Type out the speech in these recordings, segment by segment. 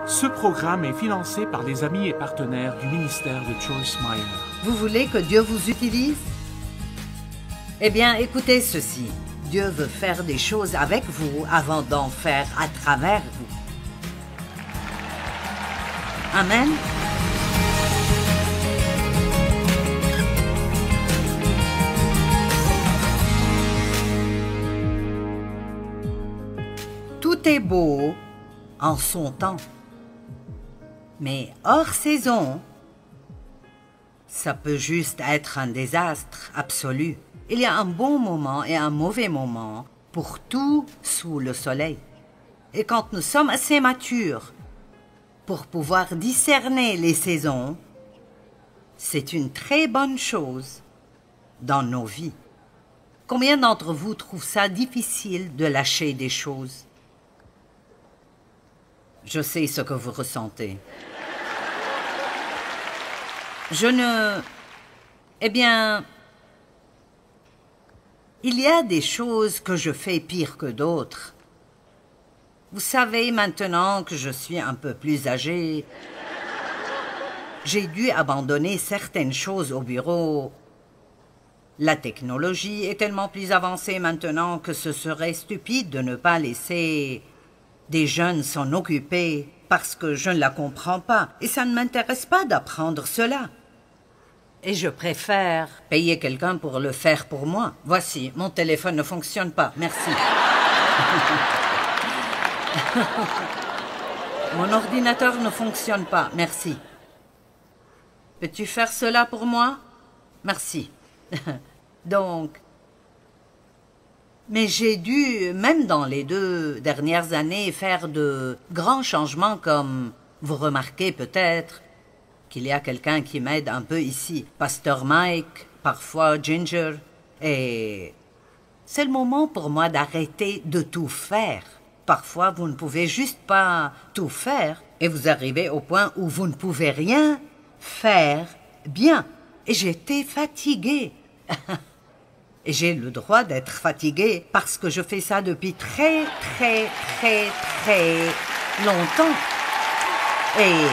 Ce programme est financé par les amis et partenaires du ministère de Joyce Meyer. Vous voulez que Dieu vous utilise? Eh bien, écoutez ceci. Dieu veut faire des choses avec vous avant d'en faire à travers vous. Amen. Tout est beau en son temps. Mais hors saison, ça peut juste être un désastre absolu. Il y a un bon moment et un mauvais moment pour tout sous le soleil. Et quand nous sommes assez matures pour pouvoir discerner les saisons, c'est une très bonne chose dans nos vies. Combien d'entre vous trouvent ça difficile de lâcher des choses? Je sais ce que vous ressentez. Eh bien, il y a des choses que je fais pire que d'autres. Vous savez, maintenant que je suis un peu plus âgée, j'ai dû abandonner certaines choses au bureau. La technologie est tellement plus avancée maintenant que ce serait stupide de ne pas laisser des jeunes s'en occuper parce que je ne la comprends pas et ça ne m'intéresse pas d'apprendre cela. Et je préfère payer quelqu'un pour le faire pour moi. Voici, mon téléphone ne fonctionne pas. Merci. Mon ordinateur ne fonctionne pas. Merci. Peux-tu faire cela pour moi? Merci. Donc, mais j'ai dû, même dans les 2 dernières années, faire de grands changements comme, vous remarquez peut-être, qu'il y a quelqu'un qui m'aide un peu ici. Pasteur Mike, parfois Ginger. Et c'est le moment pour moi d'arrêter de tout faire. Parfois, vous ne pouvez juste pas tout faire et vous arrivez au point où vous ne pouvez rien faire bien. Et j'étais fatiguée. Et j'ai le droit d'être fatiguée parce que je fais ça depuis très longtemps. Et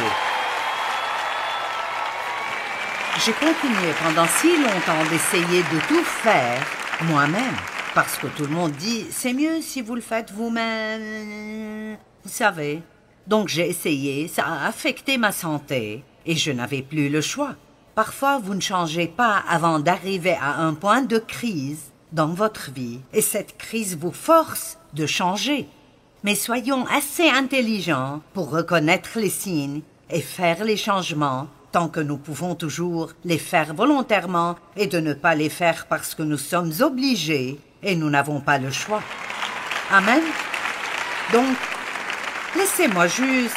j'ai continué pendant si longtemps d'essayer de tout faire moi-même. Parce que tout le monde dit, c'est mieux si vous le faites vous-même. Vous savez. Donc j'ai essayé, ça a affecté ma santé et je n'avais plus le choix. Parfois, vous ne changez pas avant d'arriver à un point de crise dans votre vie. Et cette crise vous force de changer. Mais soyons assez intelligents pour reconnaître les signes et faire les changements tant que nous pouvons toujours les faire volontairement et de ne pas les faire parce que nous sommes obligés et nous n'avons pas le choix. Amen. Donc, laissez-moi juste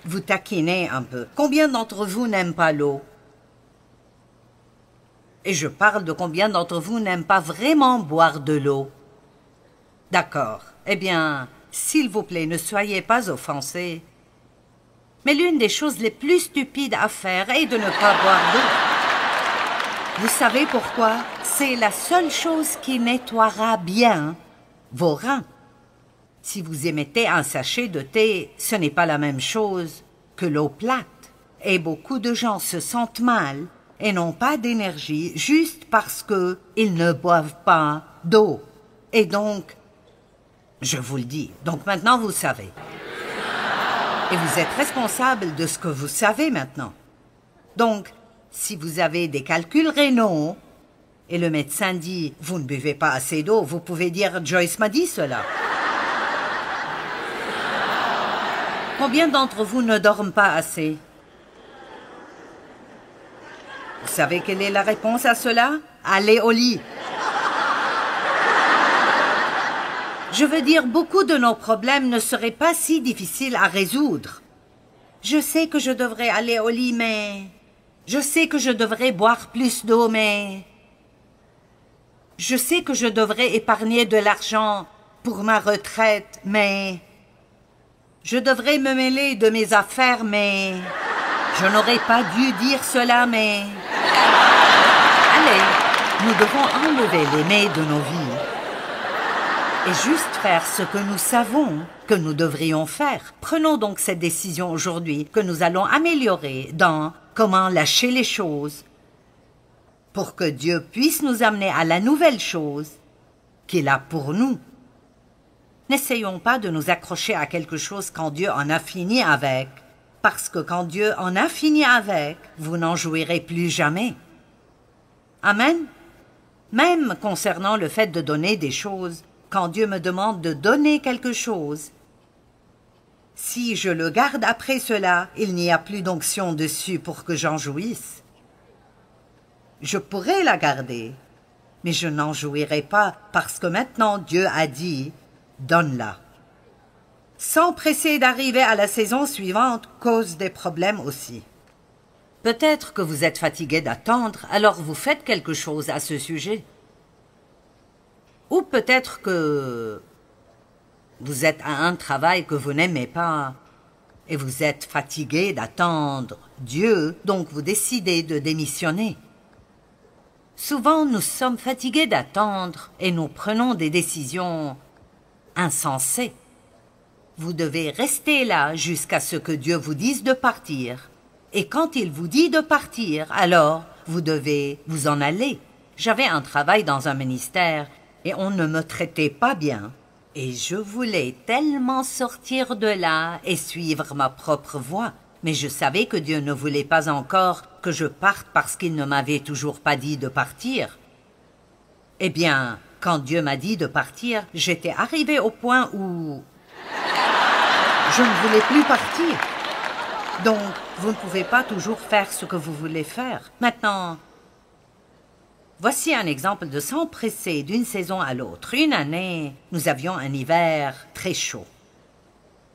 vous taquiner un peu. Combien d'entre vous n'aiment pas l'eau? Et je parle de combien d'entre vous n'aiment pas vraiment boire de l'eau. D'accord. Eh bien, s'il vous plaît, ne soyez pas offensés. Mais l'une des choses les plus stupides à faire est de ne pas boire d'eau. Vous savez pourquoi? C'est la seule chose qui nettoiera bien vos reins. Si vous émettez un sachet de thé, ce n'est pas la même chose que l'eau plate. Et beaucoup de gens se sentent mal et n'ont pas d'énergie juste parce qu'ils ne boivent pas d'eau. Et donc, je vous le dis, donc maintenant vous savez. Et vous êtes responsable de ce que vous savez maintenant. Donc, si vous avez des calculs rénaux et le médecin dit « vous ne buvez pas assez d'eau », vous pouvez dire « Joyce m'a dit cela ». Combien d'entre vous ne dorment pas assez? Vous savez quelle est la réponse à cela? Allez au lit. Je veux dire, beaucoup de nos problèmes ne seraient pas si difficiles à résoudre. Je sais que je devrais aller au lit, mais... Je sais que je devrais boire plus d'eau, mais... Je sais que je devrais épargner de l'argent pour ma retraite, mais... Je devrais me mêler de mes affaires, mais... Je n'aurais pas dû dire cela, mais... Allez, nous devons enlever les mais de nos vies et juste faire ce que nous savons que nous devrions faire. Prenons donc cette décision aujourd'hui que nous allons améliorer dans comment lâcher les choses pour que Dieu puisse nous amener à la nouvelle chose qu'il a pour nous. N'essayons pas de nous accrocher à quelque chose quand Dieu en a fini avec, parce que quand Dieu en a fini avec, vous n'en jouirez plus jamais. Amen. Même concernant le fait de donner des choses, quand Dieu me demande de donner quelque chose, si je le garde après cela, il n'y a plus d'onction dessus pour que j'en jouisse. Je pourrais la garder, mais je n'en jouirai pas parce que maintenant Dieu a dit « donne-la ». S'empresser d'arriver à la saison suivante cause des problèmes aussi. Peut-être que vous êtes fatigué d'attendre, alors vous faites quelque chose à ce sujet. Ou peut-être que vous êtes à un travail que vous n'aimez pas et vous êtes fatigué d'attendre Dieu, donc vous décidez de démissionner. Souvent, nous sommes fatigués d'attendre et nous prenons des décisions insensées. Vous devez rester là jusqu'à ce que Dieu vous dise de partir. Et quand il vous dit de partir, alors vous devez vous en aller. J'avais un travail dans un ministère et on ne me traitait pas bien. Et je voulais tellement sortir de là et suivre ma propre voie. Mais je savais que Dieu ne voulait pas encore que je parte parce qu'il ne m'avait toujours pas dit de partir. Eh bien, quand Dieu m'a dit de partir, j'étais arrivée au point où je ne voulais plus partir. Donc, vous ne pouvez pas toujours faire ce que vous voulez faire. Maintenant, voici un exemple de s'empresser d'une saison à l'autre. Une année, nous avions un hiver très chaud.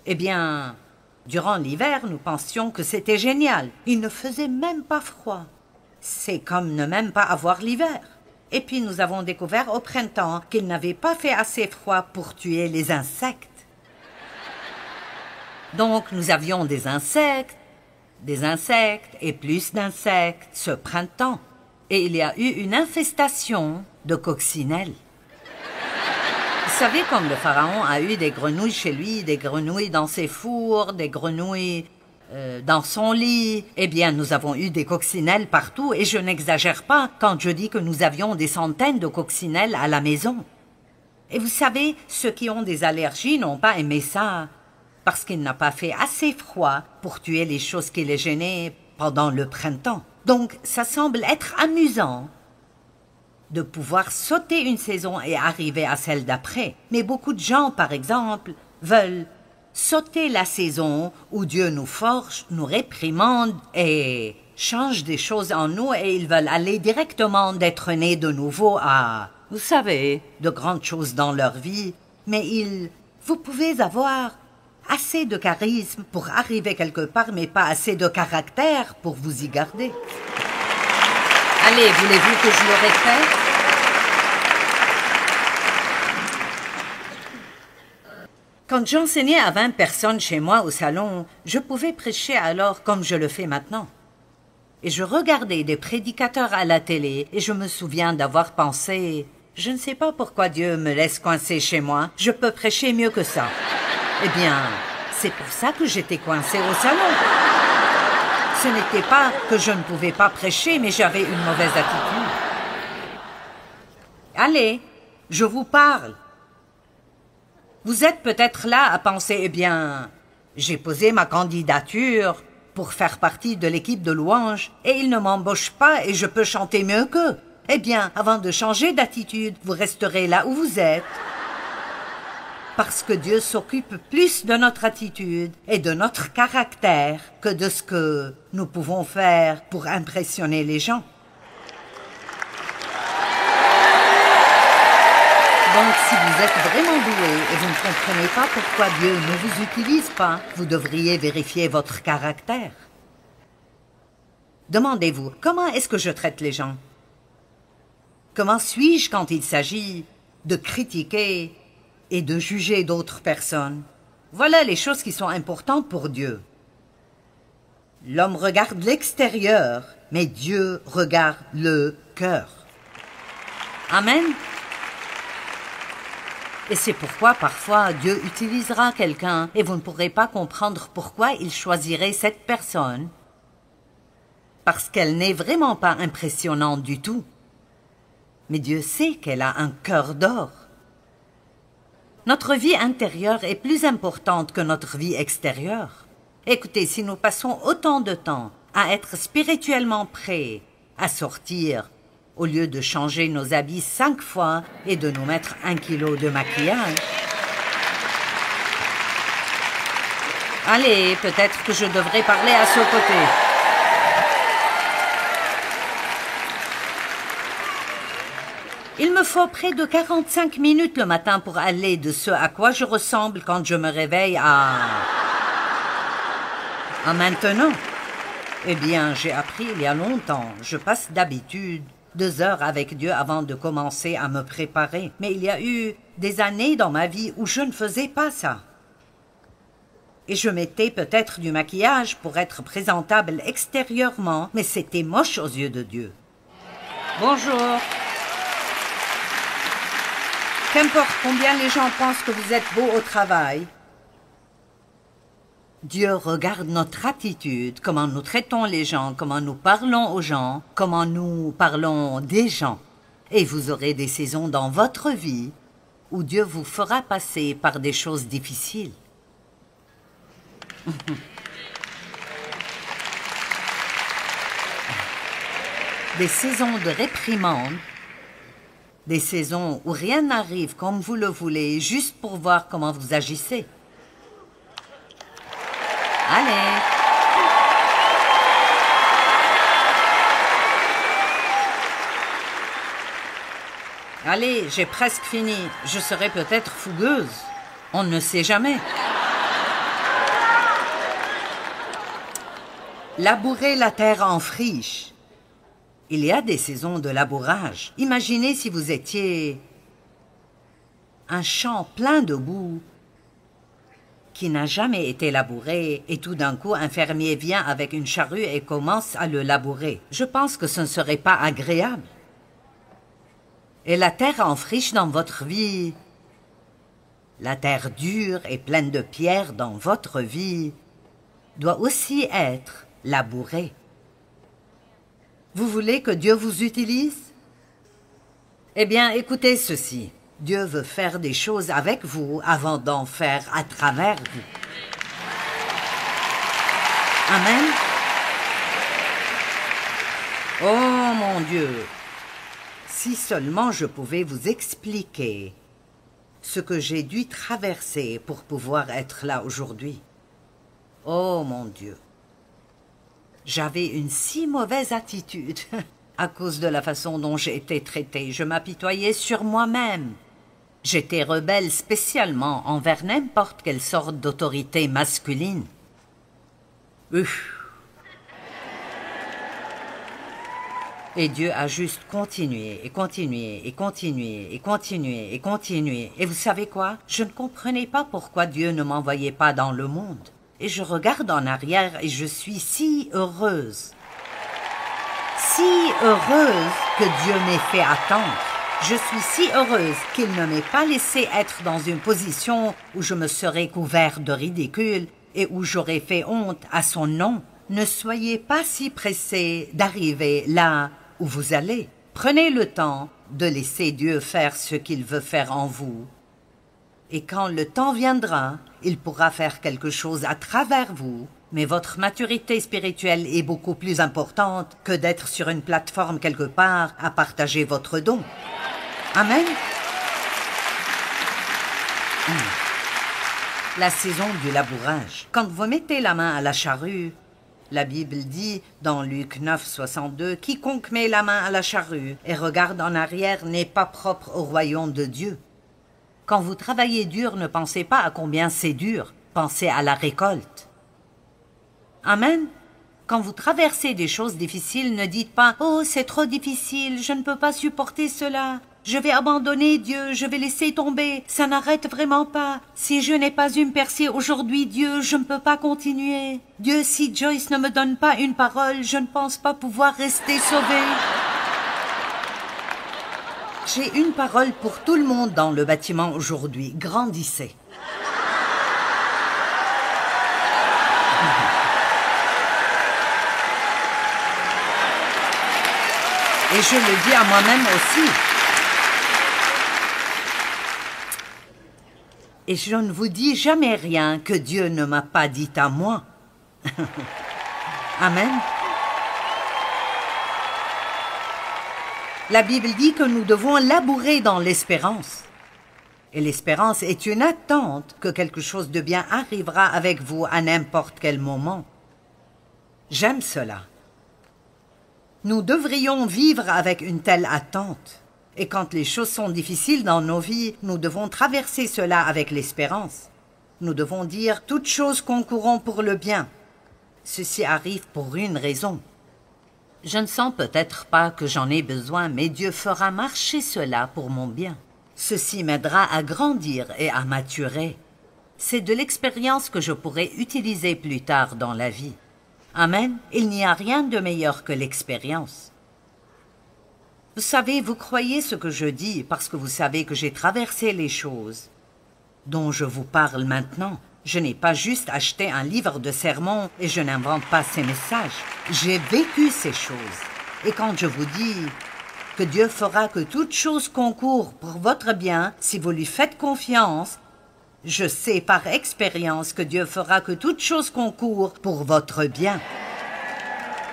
Eh bien, durant l'hiver, nous pensions que c'était génial. Il ne faisait même pas froid. C'est comme ne même pas avoir l'hiver. Et puis nous avons découvert au printemps qu'il n'avait pas fait assez froid pour tuer les insectes. Donc nous avions des insectes et plus d'insectes ce printemps. Et il y a eu une infestation de coccinelles. Vous savez, comme le pharaon a eu des grenouilles chez lui, des grenouilles dans ses fours, des grenouilles dans son lit, eh bien, nous avons eu des coccinelles partout, et je n'exagère pas quand je dis que nous avions des centaines de coccinelles à la maison. Et vous savez, ceux qui ont des allergies n'ont pas aimé ça, parce qu'il n'a pas fait assez froid pour tuer les choses qui les gênaient pendant le printemps. Donc, ça semble être amusant de pouvoir sauter une saison et arriver à celle d'après. Mais beaucoup de gens, par exemple, veulent sauter la saison où Dieu nous forge, nous réprimande et change des choses en nous, et ils veulent aller directement d'être nés de nouveau à, vous savez, de grandes choses dans leur vie. Mais vous pouvez avoir assez de charisme pour arriver quelque part, mais pas assez de caractère pour vous y garder. Allez, voulez-vous que je le répète? Quand j'enseignais à 20 personnes chez moi au salon, je pouvais prêcher alors comme je le fais maintenant. Et je regardais des prédicateurs à la télé et je me souviens d'avoir pensé « Je ne sais pas pourquoi Dieu me laisse coincé chez moi, je peux prêcher mieux que ça. » Eh bien, c'est pour ça que j'étais coincée au salon. Ce n'était pas que je ne pouvais pas prêcher, mais j'avais une mauvaise attitude. Allez, je vous parle. Vous êtes peut-être là à penser, eh bien, j'ai posé ma candidature pour faire partie de l'équipe de louanges et ils ne m'embauchent pas et je peux chanter mieux qu'eux. Eh bien, avant de changer d'attitude, vous resterez là où vous êtes. Parce que Dieu s'occupe plus de notre attitude et de notre caractère que de ce que nous pouvons faire pour impressionner les gens. Donc, si vous êtes vraiment doué et vous ne comprenez pas pourquoi Dieu ne vous utilise pas, vous devriez vérifier votre caractère. Demandez-vous, comment est-ce que je traite les gens? Comment suis-je quand il s'agit de critiquer et de juger d'autres personnes? Voilà les choses qui sont importantes pour Dieu. L'homme regarde l'extérieur, mais Dieu regarde le cœur. Amen. Et c'est pourquoi parfois Dieu utilisera quelqu'un et vous ne pourrez pas comprendre pourquoi il choisirait cette personne. Parce qu'elle n'est vraiment pas impressionnante du tout. Mais Dieu sait qu'elle a un cœur d'or. Notre vie intérieure est plus importante que notre vie extérieure. Écoutez, si nous passons autant de temps à être spirituellement prêts à sortir, au lieu de changer nos habits 5 fois et de nous mettre 1 kilo de maquillage. Allez, peut-être que je devrais parler à ce côté. Il me faut près de 45 minutes le matin pour aller de ce à quoi je ressemble quand je me réveille à maintenant. Eh bien, j'ai appris il y a longtemps. Je passe d'habitude 2 heures avec Dieu avant de commencer à me préparer. Mais il y a eu des années dans ma vie où je ne faisais pas ça. Et je mettais peut-être du maquillage pour être présentable extérieurement, mais c'était moche aux yeux de Dieu. Bonjour. Qu'importe combien les gens pensent que vous êtes beau au travail, Dieu regarde notre attitude, comment nous traitons les gens, comment nous parlons aux gens, comment nous parlons des gens. Et vous aurez des saisons dans votre vie où Dieu vous fera passer par des choses difficiles. Des saisons de réprimande, des saisons où rien n'arrive comme vous le voulez, juste pour voir comment vous agissez. Allez. Allez, j'ai presque fini. Je serai peut-être fougueuse. On ne sait jamais. Labourer la terre en friche. Il y a des saisons de labourage. Imaginez si vous étiez un champ plein de boue qui n'a jamais été labouré et tout d'un coup un fermier vient avec une charrue et commence à le labourer. Je pense que ce ne serait pas agréable. Et la terre en friche dans votre vie, la terre dure et pleine de pierres dans votre vie, doit aussi être labourée. Vous voulez que Dieu vous utilise? Eh bien, écoutez ceci. Dieu veut faire des choses avec vous avant d'en faire à travers vous. Amen. Oh mon Dieu, si seulement je pouvais vous expliquer ce que j'ai dû traverser pour pouvoir être là aujourd'hui. Oh mon Dieu. J'avais une si mauvaise attitude à cause de la façon dont j'ai été traitée. Je m'apitoyais sur moi-même. J'étais rebelle spécialement envers n'importe quelle sorte d'autorité masculine. Et Dieu a juste continué et continué et continué et continué et continué. Et vous savez quoi? Je ne comprenais pas pourquoi Dieu ne m'envoyait pas dans le monde. Et je regarde en arrière et je suis si heureuse. Si heureuse que Dieu m'ait fait attendre. Je suis si heureuse qu'il ne m'ait pas laissé être dans une position où je me serais couvert de ridicule et où j'aurais fait honte à son nom. Ne soyez pas si pressés d'arriver là où vous allez. Prenez le temps de laisser Dieu faire ce qu'il veut faire en vous. Et quand le temps viendra, il pourra faire quelque chose à travers vous. Mais votre maturité spirituelle est beaucoup plus importante que d'être sur une plateforme quelque part à partager votre don. Amen. La saison du labourage. Quand vous mettez la main à la charrue, la Bible dit dans Luc 9, 62, « Quiconque met la main à la charrue et regarde en arrière n'est pas propre au royaume de Dieu. » Quand vous travaillez dur, ne pensez pas à combien c'est dur, pensez à la récolte. Amen. Quand vous traversez des choses difficiles, ne dites pas « Oh, c'est trop difficile, je ne peux pas supporter cela. Je vais abandonner Dieu, je vais laisser tomber, ça n'arrête vraiment pas. Si je n'ai pas une percée aujourd'hui, Dieu, je ne peux pas continuer. Dieu, si Joyce ne me donne pas une parole, je ne pense pas pouvoir rester sauvée. » J'ai une parole pour tout le monde dans le bâtiment aujourd'hui. Grandissez. Et je le dis à moi-même aussi. Et je ne vous dis jamais rien que Dieu ne m'a pas dit à moi. Amen. La Bible dit que nous devons labourer dans l'espérance. Et l'espérance est une attente que quelque chose de bien arrivera avec vous à n'importe quel moment. J'aime cela. Nous devrions vivre avec une telle attente. Et quand les choses sont difficiles dans nos vies, nous devons traverser cela avec l'espérance. Nous devons dire « toutes choses concourront pour le bien ». Ceci arrive pour une raison. Je ne sens peut-être pas que j'en ai besoin, mais Dieu fera marcher cela pour mon bien. Ceci m'aidera à grandir et à maturer. C'est de l'expérience que je pourrai utiliser plus tard dans la vie. Amen. Il n'y a rien de meilleur que l'expérience. Vous savez, vous croyez ce que je dis parce que vous savez que j'ai traversé les choses dont je vous parle maintenant. Je n'ai pas juste acheté un livre de sermons et je n'invente pas ces messages. J'ai vécu ces choses. Et quand je vous dis que Dieu fera que toute chose concourt pour votre bien si vous lui faites confiance, je sais par expérience que Dieu fera que toute chose concourt pour votre bien.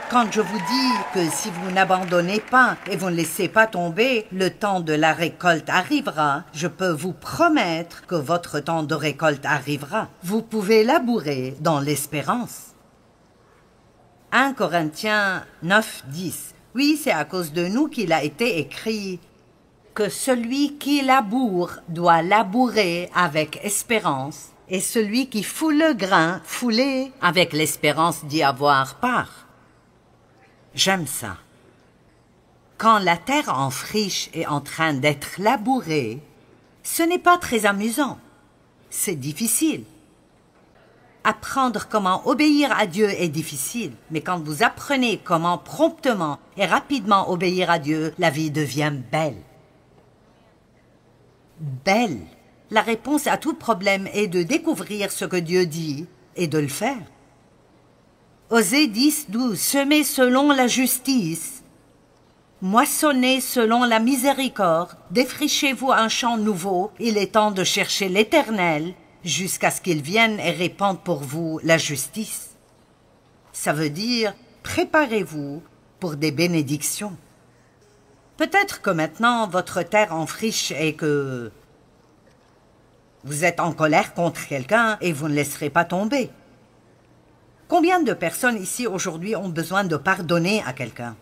Quand je vous dis que si vous n'abandonnez pas et vous ne laissez pas tomber, le temps de la récolte arrivera, je peux vous promettre que votre temps de récolte arrivera. Vous pouvez labourer dans l'espérance. 1 Corinthiens 9, 10. Oui, c'est à cause de nous qu'il a été écrit que celui qui laboure doit labourer avec espérance, et celui qui foule le grain, fouler avec l'espérance d'y avoir part. J'aime ça. Quand la terre en friche est en train d'être labourée, ce n'est pas très amusant. C'est difficile. Apprendre comment obéir à Dieu est difficile, mais quand vous apprenez comment promptement et rapidement obéir à Dieu, la vie devient belle. Belle. La réponse à tout problème est de découvrir ce que Dieu dit et de le faire. Osée 10, 12. Semez selon la justice, moissonnez selon la miséricorde, défrichez-vous un champ nouveau, il est temps de chercher l'Éternel, jusqu'à ce qu'il vienne et répande pour vous la justice. Ça veut dire, préparez-vous pour des bénédictions. Peut-être que maintenant, votre terre en friche et que vous êtes en colère contre quelqu'un et vous ne laisserez pas tomber. Combien de personnes ici aujourd'hui ont besoin de pardonner à quelqu'un?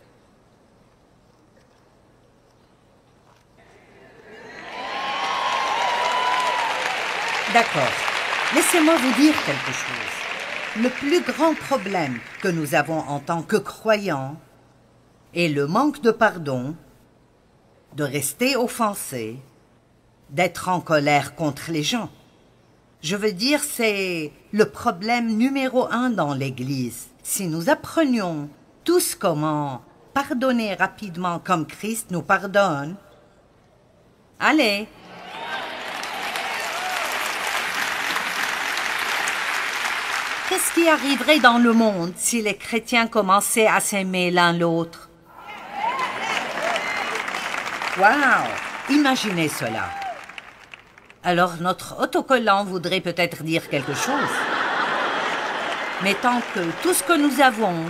D'accord. Laissez-moi vous dire quelque chose. Le plus grand problème que nous avons en tant que croyants est le manque de pardon, de rester offensé, d'être en colère contre les gens. Je veux dire, c'est le problème numéro 1 dans l'Église. Si nous apprenions tous comment pardonner rapidement comme Christ nous pardonne, allez. Qu'est-ce qui arriverait dans le monde si les chrétiens commençaient à s'aimer l'un l'autre? Waouh! Imaginez cela. Alors notre autocollant voudrait peut-être dire quelque chose. Mais tant que tout ce que nous avons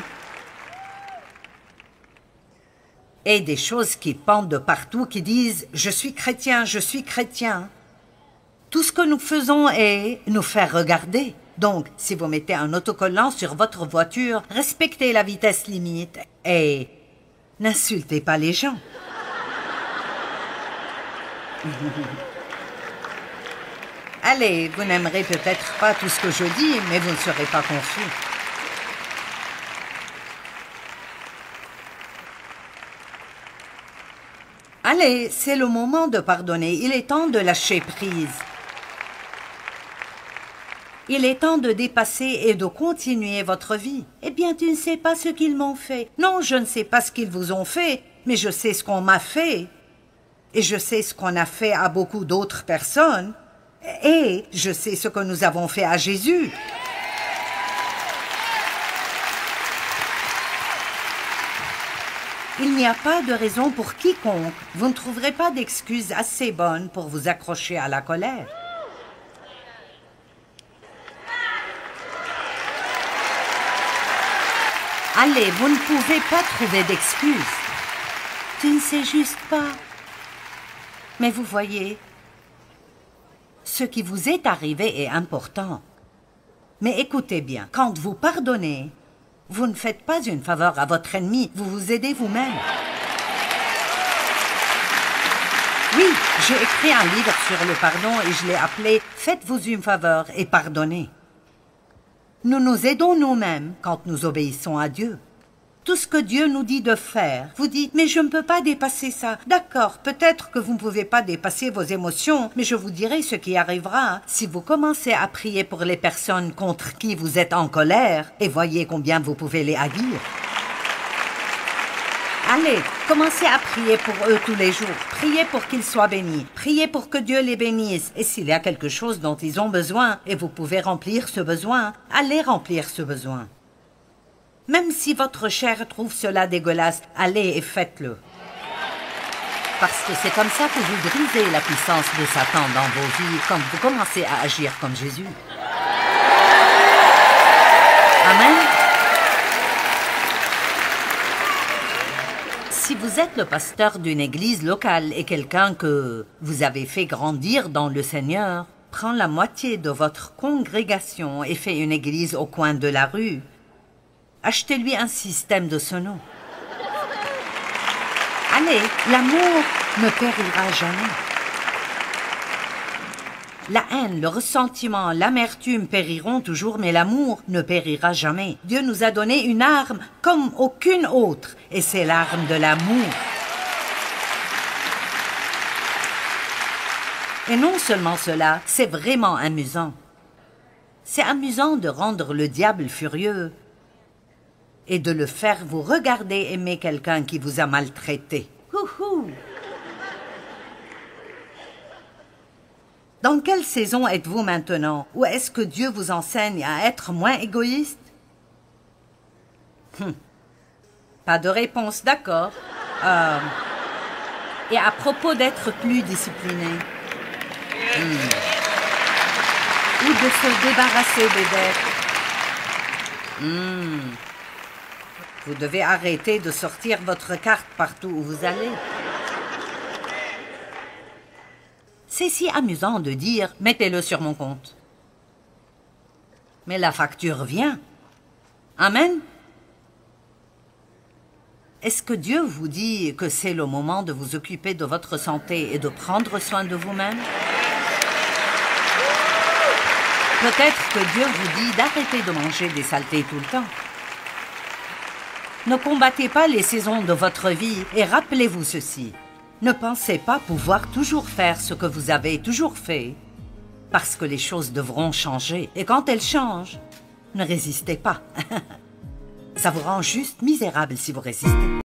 est des choses qui pendent de partout, qui disent « je suis chrétien, je suis chrétien », tout ce que nous faisons est nous faire regarder. Donc, si vous mettez un autocollant sur votre voiture, respectez la vitesse limite et n'insultez pas les gens. Allez, vous n'aimerez peut-être pas tout ce que je dis, mais vous ne serez pas confus. Allez, c'est le moment de pardonner. Il est temps de lâcher prise. Il est temps de dépasser et de continuer votre vie. Eh bien, tu ne sais pas ce qu'ils m'ont fait. Non, je ne sais pas ce qu'ils vous ont fait, mais je sais ce qu'on m'a fait. Et je sais ce qu'on a fait à beaucoup d'autres personnes. Et je sais ce que nous avons fait à Jésus. Il n'y a pas de raison pour quiconque. Vous ne trouverez pas d'excuses assez bonnes pour vous accrocher à la colère. Allez, vous ne pouvez pas trouver d'excuses. Tu ne sais juste pas. Mais vous voyez, ce qui vous est arrivé est important. Mais écoutez bien, quand vous pardonnez, vous ne faites pas une faveur à votre ennemi, vous vous aidez vous-même. Oui, j'ai écrit un livre sur le pardon et je l'ai appelé « Faites-vous une faveur et pardonnez ». Nous nous aidons nous-mêmes quand nous obéissons à Dieu. Tout ce que Dieu nous dit de faire, vous dites « Mais je ne peux pas dépasser ça. » D'accord, peut-être que vous ne pouvez pas dépasser vos émotions, mais je vous dirai ce qui arrivera si vous commencez à prier pour les personnes contre qui vous êtes en colère et voyez combien vous pouvez les haïr. Allez, commencez à prier pour eux tous les jours. Priez pour qu'ils soient bénis. Priez pour que Dieu les bénisse. Et s'il y a quelque chose dont ils ont besoin et vous pouvez remplir ce besoin, allez remplir ce besoin. Même si votre chair trouve cela dégueulasse, allez et faites-le. Parce que c'est comme ça que vous brisez la puissance de Satan dans vos vies quand vous commencez à agir comme Jésus. Amen. Si vous êtes le pasteur d'une église locale et quelqu'un que vous avez fait grandir dans le Seigneur, prend la moitié de votre congrégation et fait une église au coin de la rue, achetez-lui un système de ce nom. Allez, l'amour ne périra jamais. La haine, le ressentiment, l'amertume périront toujours, mais l'amour ne périra jamais. Dieu nous a donné une arme comme aucune autre, et c'est l'arme de l'amour. Et non seulement cela, c'est vraiment amusant. C'est amusant de rendre le diable furieux et de le faire vous regarder aimer quelqu'un qui vous a maltraité. Houhou! Dans quelle saison êtes-vous maintenant? Ou est-ce que Dieu vous enseigne à être moins égoïste? Pas de réponse, d'accord. Et à propos d'être plus discipliné? Ou de se débarrasser des dettes? Vous devez arrêter de sortir votre carte partout où vous allez. C'est si amusant de dire « mettez-le sur mon compte ». Mais la facture vient. Amen. Est-ce que Dieu vous dit que c'est le moment de vous occuper de votre santé et de prendre soin de vous-même? Peut-être que Dieu vous dit d'arrêter de manger des saletés tout le temps. Ne combattez pas les saisons de votre vie et rappelez-vous ceci. Ne pensez pas pouvoir toujours faire ce que vous avez toujours fait, parce que les choses devront changer. Et quand elles changent, ne résistez pas. Ça vous rend juste misérable si vous résistez.